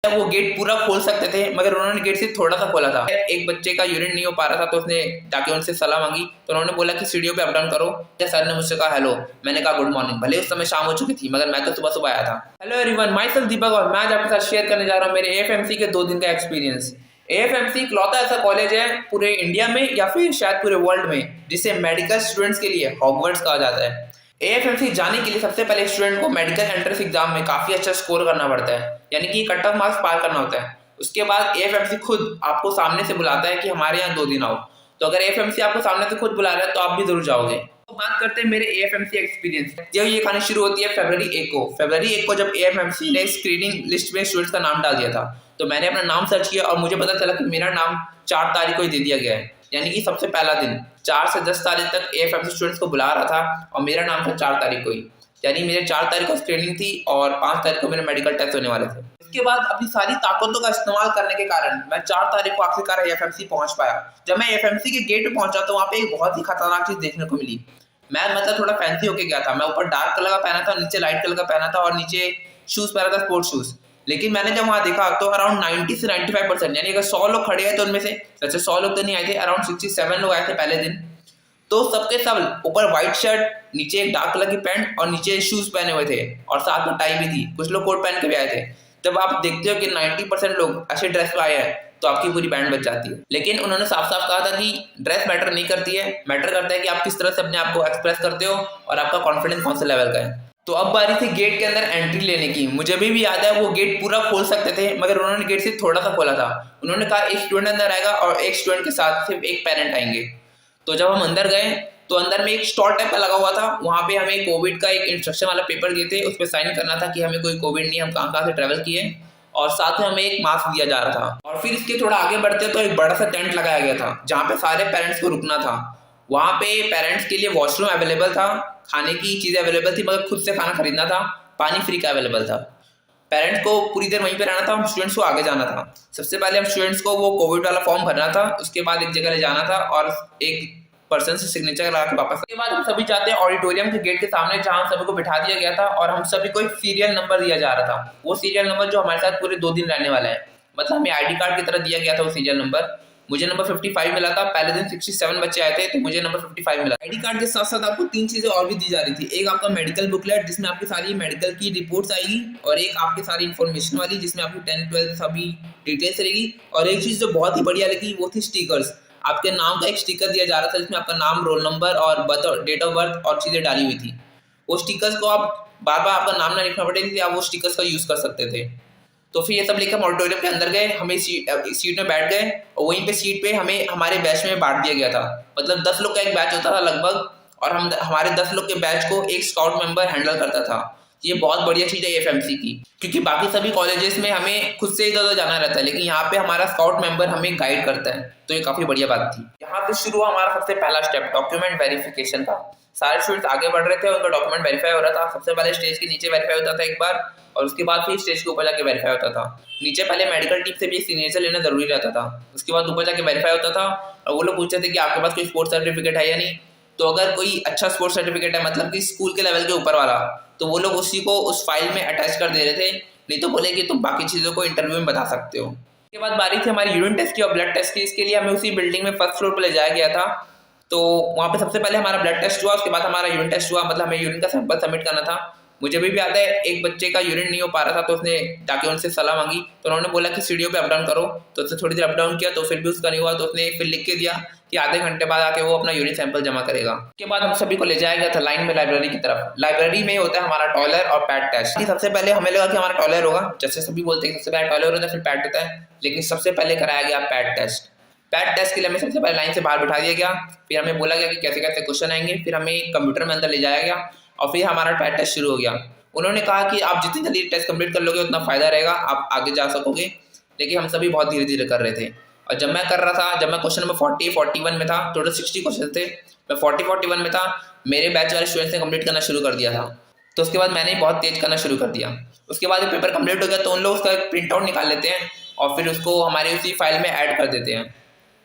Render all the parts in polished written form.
वो गेट पूरा खोल सकते थे, मगर उन्होंने गेट से थोड़ा सा खोला था। एक बच्चे का यूरिन नहीं हो पा रहा था, तो उसने जाके उनसे सलाह मांगी, तो उन्होंने बोला कि सीढ़ियों पे अप डाउन करो। सर ने मुझसे कहा हेलो, मैंने कहा गुड मॉर्निंग। भले उस समय शाम हो चुकी थी, मगर मैं तो सुबह सुबह आया था। हेलो एवरीवन, माय सेल्फ दीपक और मैं आज आपके साथ शेयर करने जा रहा हूँ मेरे एएफएमसी के 2 दिन का एक्सपीरियंस। एएफएमसी इकलौता ऐसा कॉलेज है पूरे इंडिया में या फिर शायद पूरे वर्ल्ड में जिसे मेडिकल स्टूडेंट्स के लिए हॉगवर्ट्स कहा जाता है। एएफएमसी जाने के लिए सबसे पहले स्टूडेंट को मेडिकल एंट्रेंस एग्जाम में काफी अच्छा स्कोर करना पड़ता है, यानी कि कट ऑफ मार्क्स पार करना होता है। उसके बाद एएफएमसी खुद आपको सामने से बुलाता है कि हमारे यहाँ 2 दिन आओ। तो अगर एएफएमसी आपको सामने से खुद बुला रहा है तो आप भी जरूर जाओगे। तो बात करते हैं मेरे एएफएमसी एक्सपीरियंस। जब ये कहानी शुरू होती है फरवरी 1 को। फरवरी 1 को जब एएफएमसी ने स्क्रीनिंग लिस्ट में स्टूडेंट्स का नाम डाल दिया था, तो मैंने अपना नाम सर्च किया और मुझे पता चला कि मेरा नाम 4 तारीख को ही दे दिया गया है, यानी कि सबसे पहला दिन 4 से 10 तारीख तक एएफएमसी स्टूडेंट्स को बुला रहा था और मेरा नाम था 4 तारीख को ही, यानी मेरे 4 तारीख को स्क्रीनिंग थी और 5 तारीख को मेरे मेडिकल टेस्ट होने वाले थे। इसके बाद अपनी सारी ताकतों का इस्तेमाल करने के कारण मैं 4 तारीख को आखिरकार एएफएमसी पहुंच पाया। जब मैं एएफएमसी के गेट पे पहुंचा तो वहाँ पे एक बहुत ही खतरनाक चीज देखने को मिली। मैं थोड़ा फैंसी होके गया था। मैं ऊपर डार्क कलर का पहना था, नीचे लाइट कलर का पहना था और नीचे शूज पहना था, स्पोर्ट्स शूज। लेकिन मैंने जब वहां देखा तो अराउंड 90 से 95%, यानी अगर 100 लोग खड़े हैं तो उनमें से वैसे 100 लोग तो नहीं आए थे, अराउंड 67 लोग आए थे पहले दिन। तो सबके सब ऊपर व्हाइट शर्ट, नीचे एक डार्क कलर की पैंट और नीचे शूज पहने हुए थे और साथ में टाई भी थी। कुछ लोग कोट पहन के भी आए थे। जब आप देखते हो कि 90% लोग ऐसे ड्रेस में आए हैं तो आपकी पूरी बैंड बच जाती है। लेकिन उन्होंने साफ साफ कहा था कि ड्रेस मैटर नहीं करती है, मैटर करता है कि आप किस तरह से अपने आप को एक्सप्रेस करते हो और आपका कॉन्फिडेंस कौन से लेवल का है। तो अब बारी थी गेट के अंदर एंट्री लेने की। मुझे भी याद है वो गेट पूरा खोल सकते थे, मगर उन्होंने गेट से थोड़ा सा खोला था। उन्होंने कहा एक स्टूडेंट अंदर आएगा और एक स्टूडेंट के साथ सिर्फ एक पेरेंट आएंगे। तो जब हम अंदर गए तो अंदर में एक स्टॉल टाइप का लगा हुआ था। वहां पे हमें कोविड का एक इंस्ट्रक्शन वाला पेपर दिए थे, उस पर साइन करना था कि हमें कोई कोविड नहीं, हम कहाँ से ट्रेवल किए, और साथ में हमें एक मास्क दिया जा रहा था। और फिर इसके थोड़ा आगे बढ़ते तो एक बड़ा सा टेंट लगाया गया था जहाँ पे सारे पेरेंट्स को रुकना था। वहां पे पेरेंट्स के लिए वॉशरूम अवेलेबल था, खाने की चीजें अवेलेबल थी, मगर खुद से खाना खरीदना था, पानी फ्री का अवेलेबल था। पेरेंट्स को पूरी देर वहीं पे रहना था, हम स्टूडेंट्स को आगे जाना था। सबसे पहले हम स्टूडेंट्स को वो कोविड वाला फॉर्म भरना था, उसके बाद एक जगह ले जाना था और एक पर्सन से सिग्नेचर लगा के वापस। उसके बाद हम सभी जाते हैं ऑडिटोरियम के गेट के सामने जहां सभी को बिठा दिया गया था और हम सभी को एक सीरियल नंबर दिया जा रहा था। वो सीरियल नंबर जो हमारे साथ पूरे 2 दिन रहने वाला है, हमें आईडी कार्ड की तरह दिया गया था वो सीरियल नंबर। मुझे नंबर 55 मिला था। पहले दिन 67 बच्चे आए थे तो मुझे नंबर 55 मिला। आईडी कार्ड के साथ साथ आपको 3 चीजें और भी दी जा रही थी। एक आपका मेडिकल बुकलेट जिसमें आपकी सारी मेडिकल की रिपोर्ट्स आएगी, और एक आपकी सारी इन्फॉर्मेशन वाली जिसमें आपकी 10th 12th सभी डिटेल्स रहेगी, और एक चीज जो बहुत ही बढ़िया लगी वो थी स्टिकर्स। आपके नाम का एक स्टिकर दिया जा रहा था जिसमें आपका नाम, रोल नंबर और डेट ऑफ बर्थ और चीजें डाली हुई थी। वो स्टिकर्स को आप बार बार आपका नाम ना लिखना पड़ेगा कि आप वो स्टिकर्स का यूज कर सकते थे। तो फिर ये सब लेकर हम ऑडिटोरियम के अंदर गए, हमें सीट में बैठ गए और वहीं पे सीट पे हमें हमारे बैच में बांट दिया गया था। 10 लोग का एक बैच होता था लगभग, और हम हमारे 10 लोग के बैच को एक स्काउट मेंबर हैंडल करता था। ये बहुत बढ़िया चीज है एएफएमसी की, क्योंकि बाकी सभी कॉलेजेस में हमें खुद से इधर उधर जाना रहता है, लेकिन यहाँ पे हमारा स्काउट मेंबर हमें गाइड करता है। तो ये काफी बढ़िया बात थी। यहाँ पे शुरू हुआ हमारा सबसे पहला स्टेप डॉक्यूमेंट वेरिफिकेशन का। सारे स्टूडेंट्स आगे बढ़ रहे थे, उनका डॉक्यूमेंट वेरीफाई हो रहा था। सबसे पहले स्टेज के नीचे वेरीफाई होता था एक बार, और उसके बाद फिर स्टेज के ऊपर जाके वेरीफाई होता था। नीचे पहले मेडिकल टीम से भी सिग्नेचर लेना जरूरी रहता था, उसके बाद ऊपर जाके वेरीफाई होता था। और वो लोग पूछते थे कि आपके पास कोई स्पोर्ट्स सर्टिफिकेट है या नहीं। तो अगर कोई अच्छा स्पोर्ट्स सर्टिफिकेट है, मतलब कि स्कूल के लेवल के ऊपर वाला, तो वो लोग उसी को उस फाइल में अटैच कर दे रहे थे। नहीं तो बोले कि तुम बाकी चीजों को इंटरव्यू में बता सकते हो। उसके बाद बारी थी हमारी यूरिन टेस्ट की और ब्लड टेस्ट की। इसके लिए हमें उसी बिल्डिंग में फर्स्ट फ्लोर पर ले जाया गया था। तो वहाँ पे सबसे पहले हमारा ब्लड टेस्ट हुआ, उसके बाद हमारा यूरिन टेस्ट हुआ, मतलब हमें यूरिन का सैंपल सबमिट करना था। मुझे भी याद है एक बच्चे का यूरिन नहीं हो पा रहा था, तो उसने जाके उनसे सलाह मांगी, तो उन्होंने बोला कि सीढ़ियों पे अप डाउन करो। तो उसने थोड़ी देर अप डाउन किया तो फिर भी उसका नहीं हुआ, तो उसने फिर लिख के दिया कि आधे घंटे बाद आके वो अपना यूरिन सैंपल जमा करेगा। उसके बाद हम सभी को ले जाया गया था लाइन में लाइब्रेरी की तरफ। लाइब्रेरी में होता है हमारा टॉयलर और पैड टेस्ट। सबसे पहले हमें लगा कि हमारा टॉयलर होगा, जैसे सभी बोलते हैं सबसे पहले टॉयलर होता है फिर पैड होता है, लेकिन सबसे पहले कराया गया पैड टेस्ट। पैड टेस्ट के लिए हमें सबसे पहले लाइन से बाहर बिठा दिया गया। फिर हमें बोला गया कि कैसे कैसे क्वेश्चन आएंगे। फिर हमें कंप्यूटर में अंदर ले जाया गया और फिर हमारा पैड टेस्ट शुरू हो गया। उन्होंने कहा कि आप जितनी जल्दी टेस्ट कंप्लीट कर लोगे उतना फायदा रहेगा, आप आगे जा सकोगे। लेकिन हम सभी बहुत धीरे धीरे कर रहे थे। और जब मैं कर रहा था, जब मैं क्वेश्चन नंबर 40-41 में था, टोटल 60 क्वेश्चन थे, मैं 40-41 में था, मेरे बैच वाले स्टूडेंट्स ने कंप्लीट करना शुरू कर दिया था। तो उसके बाद मैंने बहुत तेज करना शुरू कर दिया। उसके बाद जब पेपर कंप्लीट हो गया तो उन लोग उसका एक प्रिंट आउट निकाल लेते हैं और फिर उसको हमारे उसी फाइल में ऐड कर देते हैं।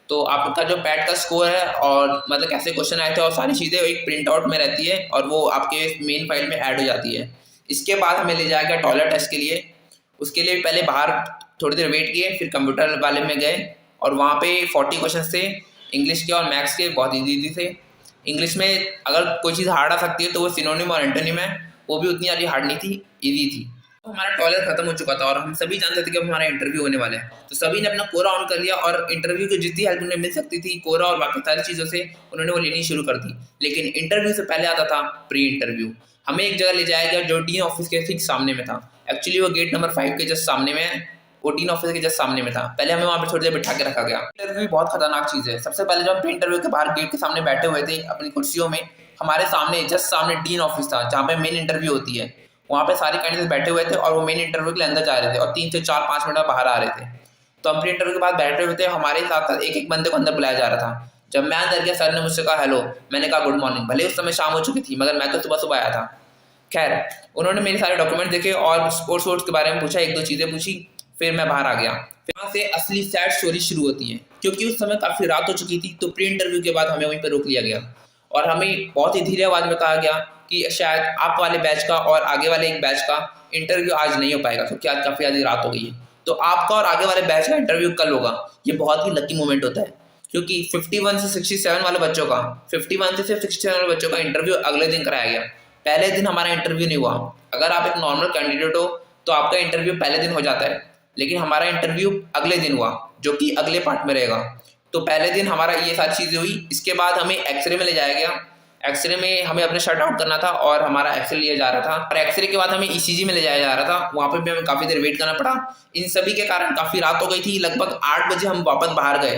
तो आपका जो पैड का स्कोर है और मतलब कैसे क्वेश्चन आए थे और सारी चीज़ें एक प्रिंट आउट में रहती है और वो आपके मेन फाइल में ऐड हो जाती है। इसके बाद हमें ले जाया गया टॉयलेट टेस्ट के लिए। उसके लिए पहले बाहर थोड़ी देर वेट किए, फिर कंप्यूटर वाले में गए और वहाँ पे 40 क्वेश्चन थे इंग्लिश के और मैथ्स के, बहुत ईजी थे। इंग्लिश में अगर कोई चीज़ हार्ड आ सकती है तो वो सिनोनिम और एंटोनिम है, वो भी उतनी ज़्यादा हार्ड नहीं थी, ईजी थी। तो हमारा टॉयलेट खत्म हो चुका था और हम सभी जानते थे कि अब हमारा इंटरव्यू होने वाला है, तो सभी ने अपना कोरा ऑन कर लिया और इंटरव्यू की जितनी हेल्प उन्हें मिल सकती थी कोरा और बाकी सारी चीज़ों से उन्होंने वो लेनी शुरू कर दी। लेकिन इंटरव्यू से पहले आता था प्री इंटरव्यू। हमें एक जगह ले जाया गया जो डीन ऑफिस के ठीक सामने में था। एक्चुअली वो गेट नंबर 5 के जस्ट सामने में, वो डीन ऑफिस के जस्ट सामने में था। पहले हमें वहाँ पे थोड़ी देर बिठा के रखा गया। इंटरव्यू बहुत खतरनाक चीज़ है। सबसे पहले जब हम प्री इंटरव्यू के बाहर गेट के सामने बैठे हुए थे अपनी कुर्सियों में, हमारे सामने जस्ट सामने डीन ऑफिस था जहाँ पे मेन इंटरव्यू होती है। वहाँ पे सारे कैंडिडेट बैठे हुए थे और वो मेन इंटरव्यू के लिए अंदर जा रहे थे और 3 से 4-5 मिनट में बाहर आ रहे थे। तो हम प्री इंटरव्यू के बाद बैठे हुए थे, हमारे साथ साथ एक एक बंदे को अंदर बुलाया जा रहा था। जब मैं अंदर गया, सर ने मुझसे कहा हेलो, मैंने कहा गुड मॉर्निंग। भले उस समय शाम हो चुकी थी मगर मैं तो सुबह सुबह आया था। खैर, उन्होंने मेरे सारे डॉक्यूमेंट देखे और स्पोर्ट्स वोर्ट्स के बारे में पूछा, एक दो चीज़ें पूछी, फिर मैं बाहर आ गया। फिर वहाँ से असली सैड स्टोरी शुरू होती है, क्योंकि उस समय काफ़ी रात हो चुकी थी। तो प्री इंटरव्यू के बाद हमें वहीं पर रोक लिया गया और हमें बहुत ही धीरे आवाज़ में कहा गया कि शायद आप वाले बैच का और आगे वाले एक बैच का इंटरव्यू आज नहीं हो पाएगा, क्योंकि आज काफ़ी ज़्यादा रात हो गई है। तो आपका और आगे वाले बैच का इंटरव्यू कल होगा। ये बहुत ही लकी मोमेंट होता है, क्योंकि 51 से 67 वाले बच्चों का, 51 से सिर्फ 67 वाले बच्चों का इंटरव्यू अगले दिन कराया गया। पहले दिन हमारा इंटरव्यू नहीं हुआ। अगर आप एक नॉर्मल कैंडिडेट हो तो आपका इंटरव्यू पहले दिन हो जाता है, लेकिन हमारा इंटरव्यू अगले दिन हुआ, जो कि अगले पार्ट में रहेगा। तो पहले दिन हमारा ये सारी चीज़ें हुई। इसके बाद हमें एक्सरे में ले जाया गया। एक्सरे में हमें अपने शट आउट करना था और हमारा एक्सरे लिया जा रहा था, और एक्सरे के बाद हमें ईसीजी में ले जाया जा रहा था। वहाँ पे भी हमें काफ़ी देर वेट करना पड़ा। इन सभी के कारण काफ़ी रात हो गई थी। लगभग 8 बजे हम वापस बाहर गए,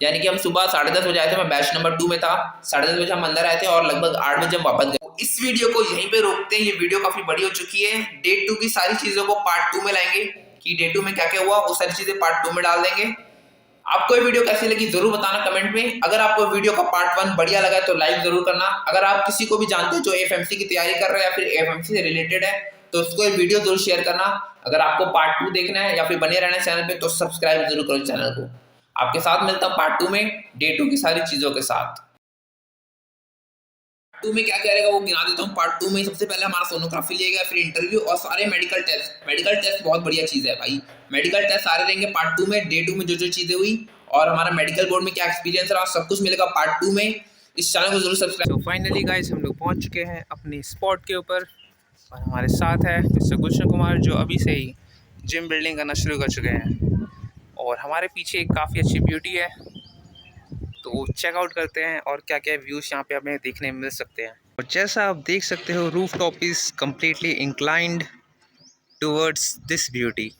यानी कि हम सुबह 10:30 बजे आए थे। मैं बैच नंबर 2 में था। 10:30 बजे हम अंदर आए थे और लगभग 8 बजे हम वापस गए। इस वीडियो को यहीं पे रोकते हैं, ये वीडियो काफ़ी बड़ी हो चुकी है। डे 2 की सारी चीज़ों को पार्ट 2 में लाएंगे कि डे 2 में क्या क्या हुआ, वो सारी चीज़ें पार्ट 2 में डाल देंगे। आपको ये वीडियो कैसी लगी जरूर बताना कमेंट में। अगर आपको वीडियो का पार्ट 1 बढ़िया लगा तो लाइक जरूर करना। अगर आप किसी को भी जानते हो जो एफएमसी की तैयारी कर रहा है या फिर एफएमसी से रिलेटेड है तो उसको ये वीडियो जरूर शेयर करना। अगर आपको पार्ट 2 देखना है या फिर बने रहना है चैनल पे तो सब्सक्राइब जरूर करो चैनल को। आपके साथ मिलता हूं पार्ट 2 में, डे 2 की सारी चीजों के साथ। 2 में क्या क्या रहेगा वो गिना देता हूँ। पार्ट 2 में सबसे पहले हमारा सोनोग्राफी लिया गया, फिर इंटरव्यू और सारे मेडिकल टेस्ट। मेडिकल टेस्ट बहुत बढ़िया चीज़ है भाई, मेडिकल टेस्ट सारे रहेंगे पार्ट 2 में। डे 2 में जो जो चीज़ें हुई और हमारा मेडिकल बोर्ड में क्या एक्सपीरियंस रहा, सब कुछ मिलेगा पार्ट 2 में। इस चैनल को जरूर सब्सक्राइब। तो फाइनली गाइस हम लोग पहुंच चुके हैं अपनी स्पॉट के ऊपर और हमारे साथ है मिस्टर गुलशन कुमार, जो अभी से ही जिम बिल्डिंग करना शुरू कर चुके हैं। और हमारे पीछे एक काफ़ी अच्छी ब्यूटी है, तो चेकआउट करते हैं और क्या क्या व्यूज़ यहाँ पे हमें देखने मिल सकते हैं। और जैसा आप देख सकते हो, roof top is completely inclined towards this beauty.